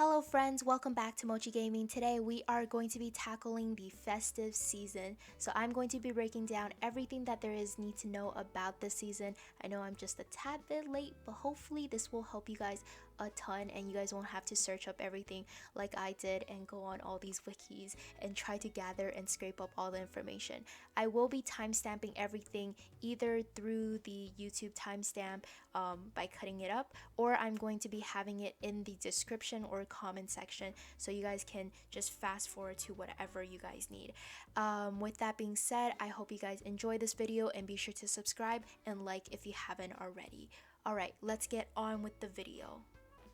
Hello friends, welcome back to Mochi Gaming. Today we are going to be tackling the festive season. So I'm going to be breaking down everything that there is need to know about this season. I know I'm just a tad bit late, but hopefully this will help you guys a ton and you guys won't have to search up everything like I did and go on all these wikis and try to gather and scrape up all the information. I will be timestamping everything either through the YouTube timestamp by cutting it up, or I'm going to be having it in the description or comment section so you guys can just fast forward to whatever you guys need. With that being said, I hope you guys enjoy this video and be sure to subscribe and like if you haven't already. Alright, let's get on with the video.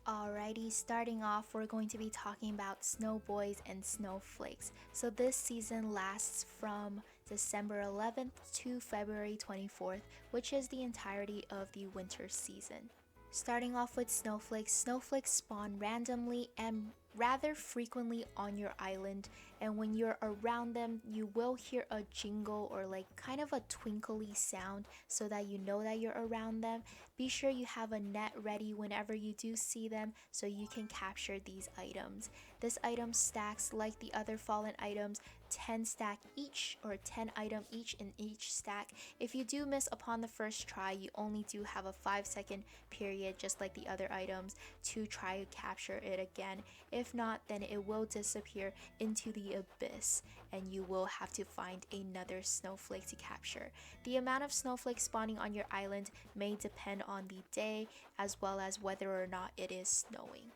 Alrighty, starting off, we're going to be talking about Snowboys and Snowflakes. So this season lasts from December 11th to February 24th, which is the entirety of the winter season. Starting off with snowflakes, snowflakes spawn randomly and rather frequently on your island, and when you're around them you will hear a jingle or like kind of a twinkly sound so that you know that you're around them. Be sure you have a net ready whenever you do see them so you can capture these items. This item stacks like the other fallen items, 10 stack each or 10 item each in each stack. If you do miss upon the first try, you only do have a 5-second period just like the other items to try to capture it again. If not, then it will disappear into the abyss and you will have to find another snowflake to capture. The amount of snowflakes spawning on your island may depend on the day as well as whether or not it is snowing.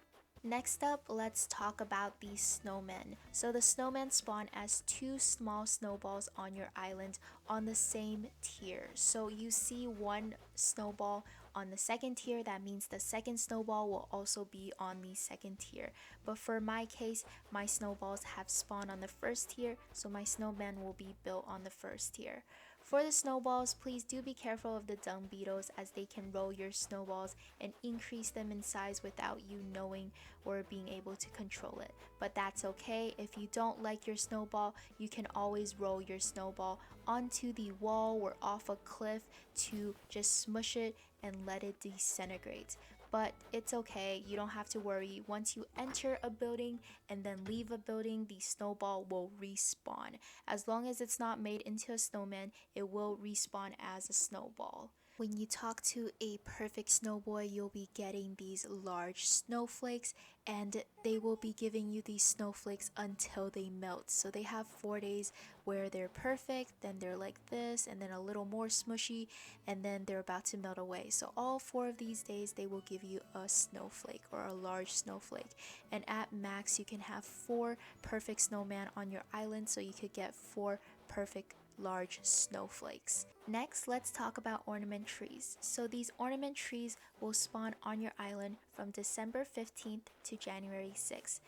Next up, let's talk about the snowmen. So the snowmen spawn as 2 small snowballs on your island on the same tier. So you see one snowball on the second tier, that means the second snowball will also be on the second tier. But for my case, my snowballs have spawned on the first tier, so my snowman will be built on the first tier. For the snowballs, please do be careful of the dung beetles as they can roll your snowballs and increase them in size without you knowing or being able to control it. But that's okay. If you don't like your snowball, you can always roll your snowball onto the wall or off a cliff to just smush it and let it disintegrate. But it's okay, you don't have to worry. Once you enter a building and then leave a building, the snowball will respawn. As long as it's not made into a snowman, it will respawn as a snowball. When you talk to a perfect snowboy, you'll be getting these large snowflakes and they will be giving you these snowflakes until they melt. So they have 4 days where they're perfect, then they're like this, and then a little more smushy, and then they're about to melt away. So all 4 of these days they will give you a snowflake or a large snowflake. And at max you can have 4 perfect snowman on your island, so you could get 4 perfect large snowflakes. Next, let's talk about ornament trees. So these ornament trees will spawn on your island from December 15th to January 6th.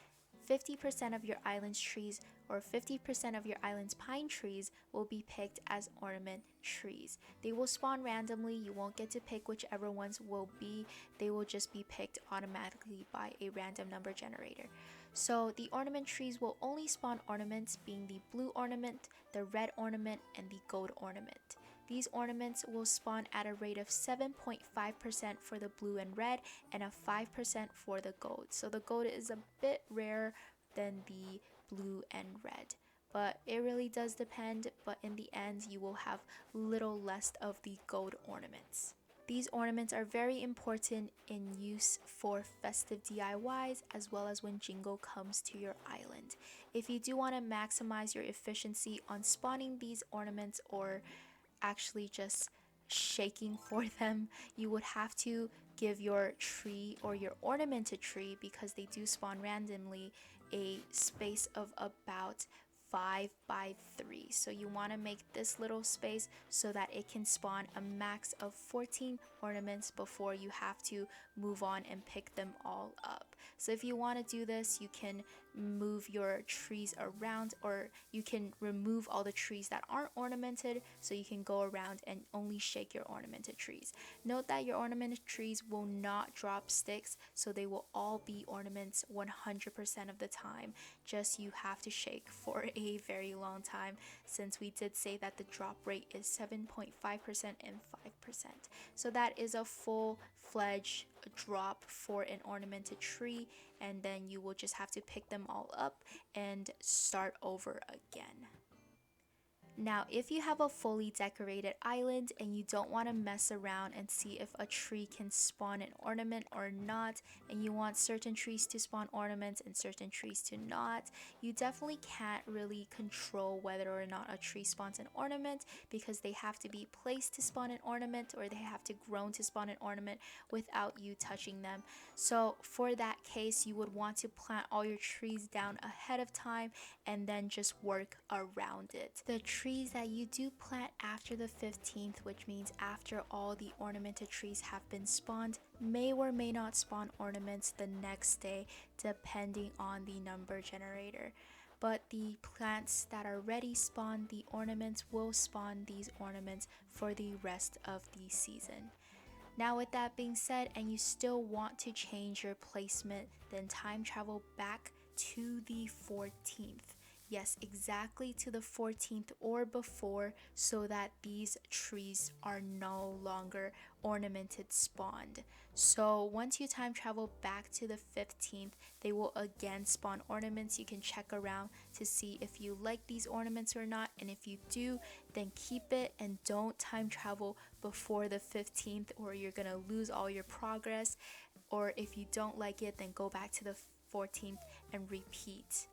50% of your island's trees or 50% of your island's pine trees will be picked as ornament trees. They will spawn randomly. You won't get to pick whichever ones will be. They will just be picked automatically by a random number generator. So the ornament trees will only spawn ornaments, being the blue ornament, the red ornament, and the gold ornament. These ornaments will spawn at a rate of 7.5% for the blue and red and a 5% for the gold. So the gold is a bit rarer than the blue and red. But it really does depend, but in the end you will have little less of the gold ornaments. These ornaments are very important in use for festive DIYs as well as when Jingle comes to your island. If you do want to maximize your efficiency on spawning these ornaments or actually just shaking for them, you would have to give your tree or your ornamented tree, because they do spawn randomly, a space of about 5 by 3. So you want to make this little space so that it can spawn a max of 14 ornaments before you have to move on and pick them all up. So if you want to do this, you can move your trees around, or you can remove all the trees that aren't ornamented so you can go around and only shake your ornamented trees. Note that your ornamented trees will not drop sticks, so they will all be ornaments 100% of the time. Just you have to shake for a very long time, since we did say that the drop rate is 7.5% and 5%. So that is a full-fledged drop for an ornamented tree, and then you will just have to pick them all up and start over again. Now, if you have a fully decorated island and you don't want to mess around and see if a tree can spawn an ornament or not, and you want certain trees to spawn ornaments and certain trees to not, you definitely can't really control whether or not a tree spawns an ornament, because they have to be placed to spawn an ornament or they have to grow to spawn an ornament without you touching them. So for that case, you would want to plant all your trees down ahead of time and then just work around it. The trees that you do plant after the 15th, which means after all the ornamented trees have been spawned, may or may not spawn ornaments the next day depending on the number generator. But the plants that already spawned the ornaments will spawn these ornaments for the rest of the season. Now, with that being said, and you still want to change your placement, then time travel back to the 14th. Yes, exactly to the 14th or before, so that these trees are no longer ornamented spawned. So once you time travel back to the 15th, they will again spawn ornaments. You can check around to see if you like these ornaments or not, and if you do, then keep it and don't time travel before the 15th or you're gonna lose all your progress. Or if you don't like it, then go back to the 14th and repeat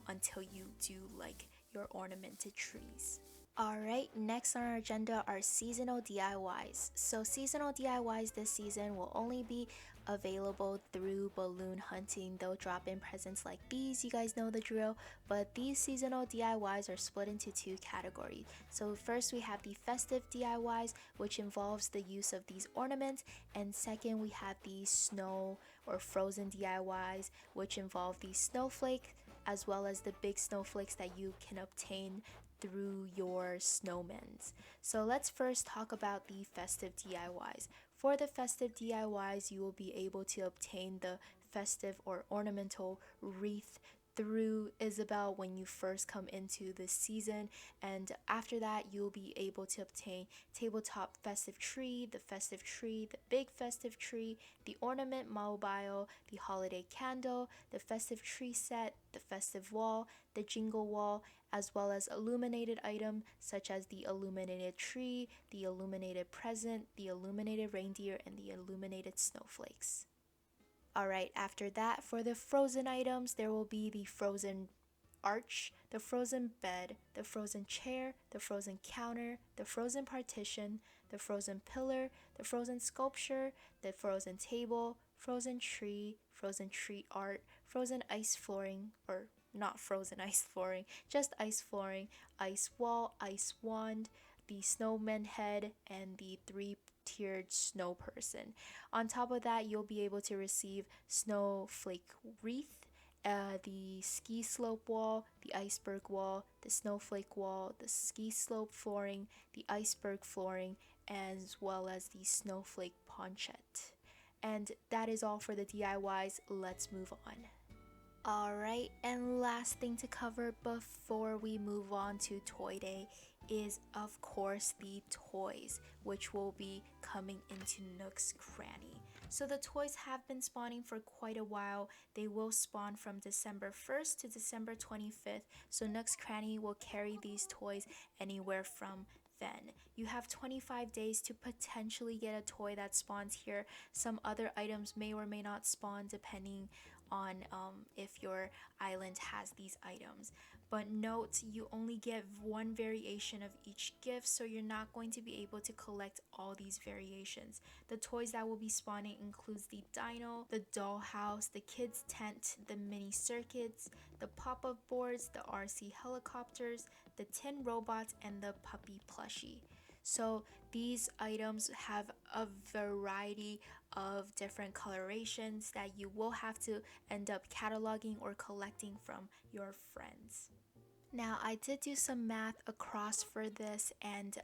until you do like your ornamented trees. Alright, next on our agenda are seasonal DIYs. So seasonal DIYs this season will only be available through balloon hunting. They'll drop in presents like these, you guys know the drill, but these seasonal DIYs are split into two categories. So first we have the festive DIYs, which involves the use of these ornaments, and second we have the snow or frozen DIYs, which involve the snowflake as well as the big snowflakes that you can obtain through your snowmans. So let's first talk about the festive DIYs. For the festive DIYs, you will be able to obtain the festive or ornamental wreath through Isabel when you first come into the season, and after that you'll be able to obtain tabletop festive tree, the big festive tree, the ornament mobile, the holiday candle, the festive tree set, the festive wall, the jingle wall, as well as illuminated items such as the illuminated tree, the illuminated present, the illuminated reindeer, and the illuminated snowflakes. Alright, after that, for the frozen items, there will be the frozen arch, the frozen bed, the frozen chair, the frozen counter, the frozen partition, the frozen pillar, the frozen sculpture, the frozen table, frozen tree art, frozen ice flooring, or not frozen ice flooring, just ice flooring, ice wall, ice wand, the snowman head, and the three-tiered snow person. On top of that, you'll be able to receive snowflake wreath, the ski slope wall, the iceberg wall, the snowflake wall, the ski slope flooring, the iceberg flooring, as well as the snowflake ponchette. And that is all for the DIYs. Let's move on. Alright, and last thing to cover before we move on to Toy Day is, of course, the toys, which will be coming into Nook's Cranny. So the toys have been spawning for quite a while. They will spawn from December 1st to December 25th, so Nook's Cranny will carry these toys anywhere from then. You have 25 days to potentially get a toy that spawns here. Some other items may or may not spawn depending on if your island has these items. But note, you only get one variation of each gift, so you're not going to be able to collect all these variations. The toys that will be spawning includes the dino, the dollhouse, the kids tent, the mini circuits, the pop-up boards, the RC helicopters, the tin robots, and the puppy plushie. So these items have a variety of different colorations that you will have to end up cataloging or collecting from your friends. Now, I did do some math across for this, and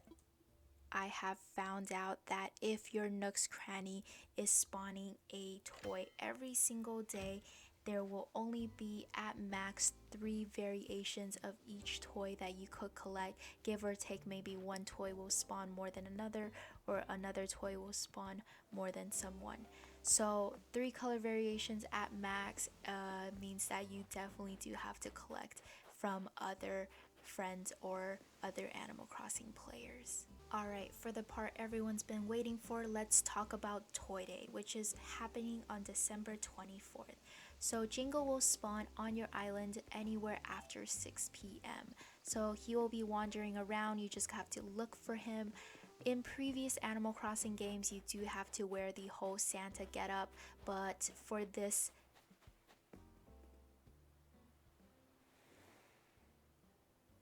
I have found out that if your Nook's Cranny is spawning a toy every single day, there will only be at max 3 variations of each toy that you could collect. Give or take, maybe one toy will spawn more than another, or another toy will spawn more than someone. So 3 color variations at max means that you definitely do have to collect from other friends or other Animal Crossing players. Alright, for the part everyone's been waiting for, let's talk about Toy Day, which is happening on December 24th. So Jingle will spawn on your island anywhere after 6 p.m. So he will be wandering around, you just have to look for him. In previous Animal Crossing games, you do have to wear the whole Santa getup, but for this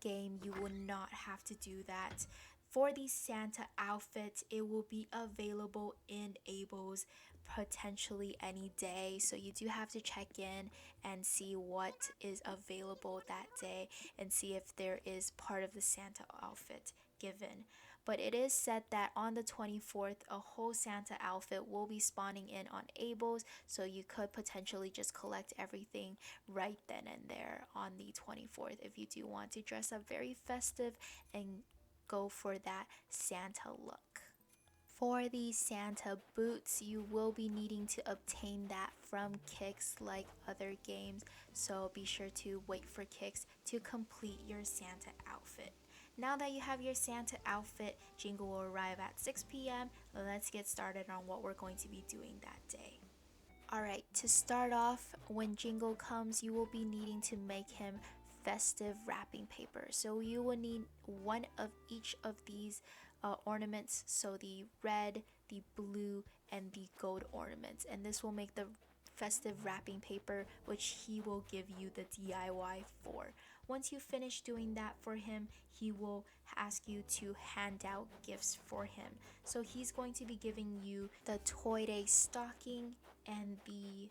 game, you will not have to do that. For the Santa outfit, it will be available in Abel's potentially any day, so you do have to check in and see what is available that day and see if there is part of the Santa outfit given. But it is said that on the 24th, a whole Santa outfit will be spawning in on Abel's, so you could potentially just collect everything right then and there on the 24th if you do want to dress up very festive and go for that Santa look. For the Santa boots, you will be needing to obtain that from Kix like other games, so be sure to wait for Kix to complete your Santa outfit. Now that you have your Santa outfit, Jingle will arrive at 6 p.m. Let's get started on what we're going to be doing that day. Alright, to start off, when Jingle comes, you will be needing to make him festive wrapping paper. So you will need one of each of these ornaments, so the red, the blue, and the gold ornaments, and this will make the festive wrapping paper, which he will give you the DIY for. Once you finish doing that for him, he will ask you to hand out gifts for him. So he's going to be giving you the Toy Day stocking and the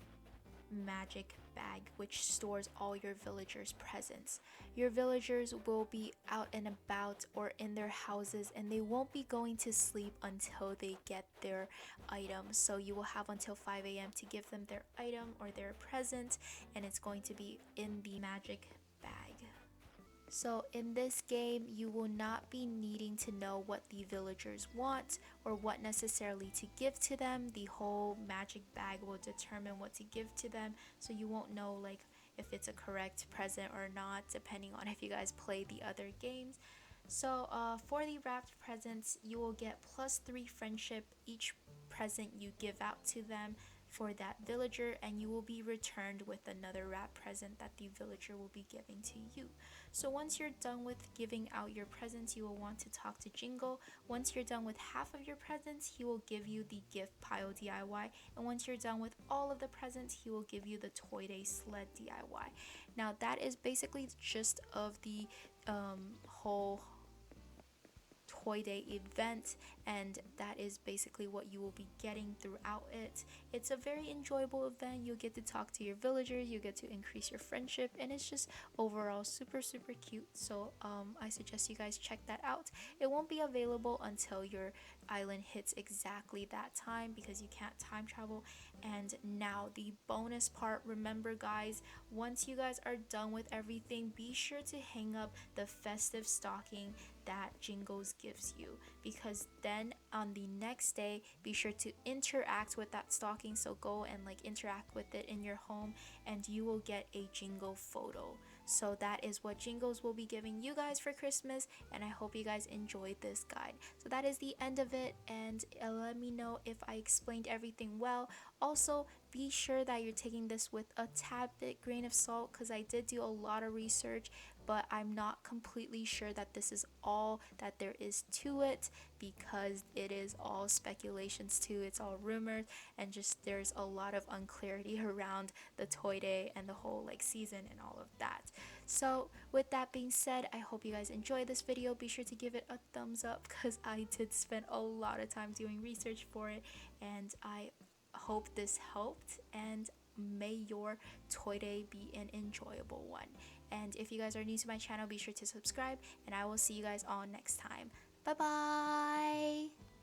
magic bag, which stores all your villagers' presents. Your villagers will be out and about or in their houses, and they won't be going to sleep until they get their items. So you will have until 5 a.m. to give them their item or their present, and it's going to be in the magic bag. So in this game, you will not be needing to know what the villagers want or what necessarily to give to them. The whole magic bag will determine what to give to them, so you won't know like if it's a correct present or not, depending on if you guys play the other games. So for the wrapped presents, you will get +3 friendship each present you give out to them for that villager, and you will be returned with another wrap present that the villager will be giving to you. So once you're done with giving out your presents, you will want to talk to Jingle. Once you're done with half of your presents, he will give you the gift pile DIY, and once you're done with all of the presents, he will give you the Toy Day sled DIY. Now that is basically the gist of the whole Toy Day event, and that is basically what you will be getting throughout it. It's a very enjoyable event. You'll get to talk to your villagers, you get to increase your friendship, and it's just overall super cute. So I suggest you guys check that out. It won't be available until your island hits exactly that time because you can't time travel. And now the bonus part, remember guys, once you guys are done with everything, be sure to hang up the festive stocking that Jingles gives you, because then on the next day, be sure to interact with that stocking. So go and like interact with it in your home, and you will get a Jingle photo. So that is what Jingles will be giving you guys for Christmas, and I hope you guys enjoyed this guide. So that is the end of it, and let me know if I explained everything well. Also, be sure that you're taking this with a tad bit grain of salt, because I did do a lot of research, but I'm not completely sure that this is all that there is to it, because it is all speculations too. It's all rumors, and just there's a lot of unclarity around the Toy Day and the whole like season and all of that. So with that being said, I hope you guys enjoyed this video. Be sure to give it a thumbs up, because I did spend a lot of time doing research for it, and I hope this helped, and may your Toy Day be an enjoyable one. And if you guys are new to my channel, be sure to subscribe, and I will see you guys all next time. Bye bye.